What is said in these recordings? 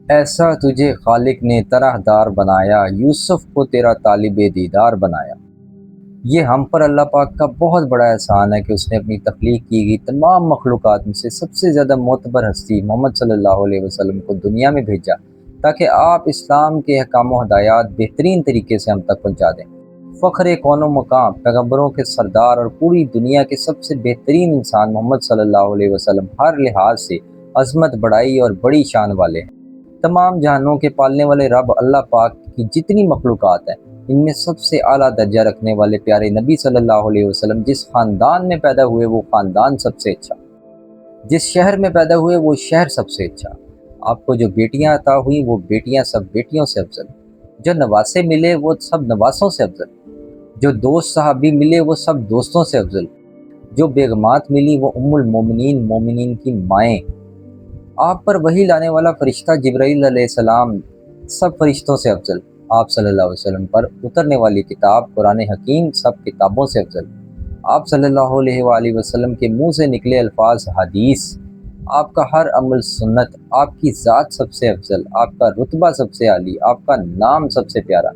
ایسا تجھے خالق نے طرح دار بنایا، یوسف کو تیرا طالب دیدار بنایا۔ یہ ہم پر اللہ پاک کا بہت بڑا احسان ہے کہ اس نے اپنی تخلیق کی گئی تمام مخلوقات میں سے سب سے زیادہ معتبر ہستی محمد صلی اللہ علیہ وسلم کو دنیا میں بھیجا تاکہ آپ اسلام کے احکام و ہدایات بہترین طریقے سے ہم تک پہنچا دیں۔ فخر کون و مقام، پیغمبروں کے سردار اور پوری دنیا کے سب سے بہترین انسان محمد صلی اللہ علیہ وسلم ہر لحاظ سے عظمت، بڑائی اور بڑی شان والے ہیں۔ تمام جہانوں کے پالنے والے رب اللہ پاک کی جتنی مخلوقات ہیں ان میں سب سے اعلیٰ درجہ رکھنے والے پیارے نبی صلی اللہ علیہ وسلم جس خاندان میں پیدا ہوئے وہ خاندان سب سے اچھا، جس شہر میں پیدا ہوئے وہ شہر سب سے اچھا، آپ کو جو بیٹیاں عطا ہوئیں وہ بیٹیاں سب بیٹیوں سے افضل، جو نواسے ملے وہ سب نواسوں سے افضل، جو دوست صحابی ملے وہ سب دوستوں سے افضل، جو بیگمات ملی وہ ام المومنین مومنین کی مائیں، آپ پر وحی لانے والا فرشتہ جبرائیل علیہ السلام سب فرشتوں سے افضل، آپ صلی اللہ علیہ وسلم پر اترنے والی کتاب قرآن حکیم سب کتابوں سے افضل، آپ صلی اللہ علیہ وآلہ وسلم کے منہ سے نکلے الفاظ حدیث، آپ کا ہر عمل سنت، آپ کی ذات سب سے افضل، آپ کا رتبہ سب سے عالی، آپ کا نام سب سے پیارا،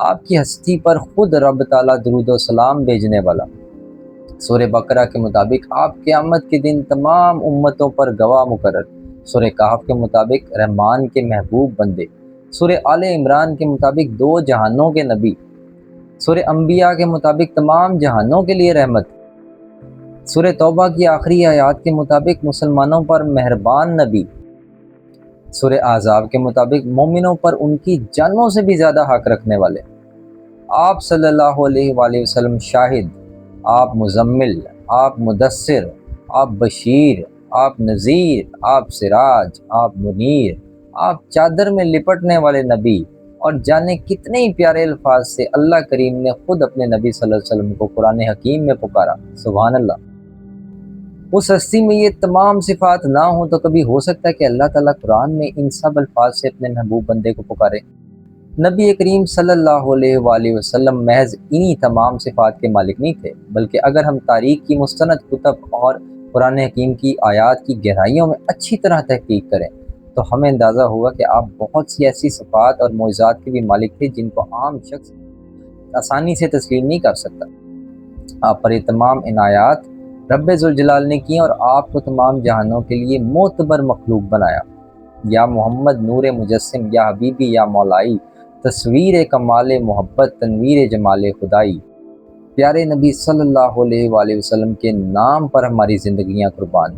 آپ کی ہستی پر خود رب تعالیٰ درود و سلام بھیجنے والا۔ سورہ بقرہ کے مطابق آپ قیامت کے دن تمام امتوں پر گواہ مقرر، سورہ کہف کے مطابق رحمان کے محبوب بندے، سورہ آل عمران کے مطابق دو جہانوں کے نبی، سورہ انبیاء کے مطابق تمام جہانوں کے لیے رحمت، سورہ توبہ کی آخری آیات کے مطابق مسلمانوں پر مہربان نبی، سورہ احزاب کے مطابق مومنوں پر ان کی جانوں سے بھی زیادہ حق رکھنے والے، آپ صلی اللہ علیہ وآلہ وسلم شاہد، آپ مزمل، آپ مدثر، آپ بشیر، آپ نذیر، آپ سراج، آپ منیر، آپ چادر میں لپٹنے والے نبی، اور جانے کتنے ہی پیارے الفاظ سے اللہ کریم نے خود اپنے نبی صلی اللہ علیہ وسلم کو قرآن حکیم میں پکارا۔ سبحان اللہ۔ اس ہستی میں یہ تمام صفات نہ ہوں تو کبھی ہو سکتا ہے کہ اللہ تعالیٰ قرآن میں ان سب الفاظ سے اپنے محبوب بندے کو پکارے؟ نبی کریم صلی اللہ علیہ وآلہ وسلم محض انہی تمام صفات کے مالک نہیں تھے، بلکہ اگر ہم تاریخ کی مستند کتب اور قرآن حکیم کی آیات کی گہرائیوں میں اچھی طرح تحقیق کریں تو ہمیں اندازہ ہوگا کہ آپ بہت سی ایسی صفات اور معجزات کے بھی مالک تھے جن کو عام شخص آسانی سے تسلیم نہیں کر سکتا۔ آپ پر یہ تمام عنایات رب ذوالجلال نے کی اور آپ کو تمام جہانوں کے لیے معتبر مخلوق بنایا۔ یا محمد نور مجسم، یا حبیبی، یا مولائی، تصویر کمال محبت، تنویر جمال خدائی، پیارے نبی صلی اللہ علیہ وآلہ وسلم کے نام پر ہماری زندگیاں قربان۔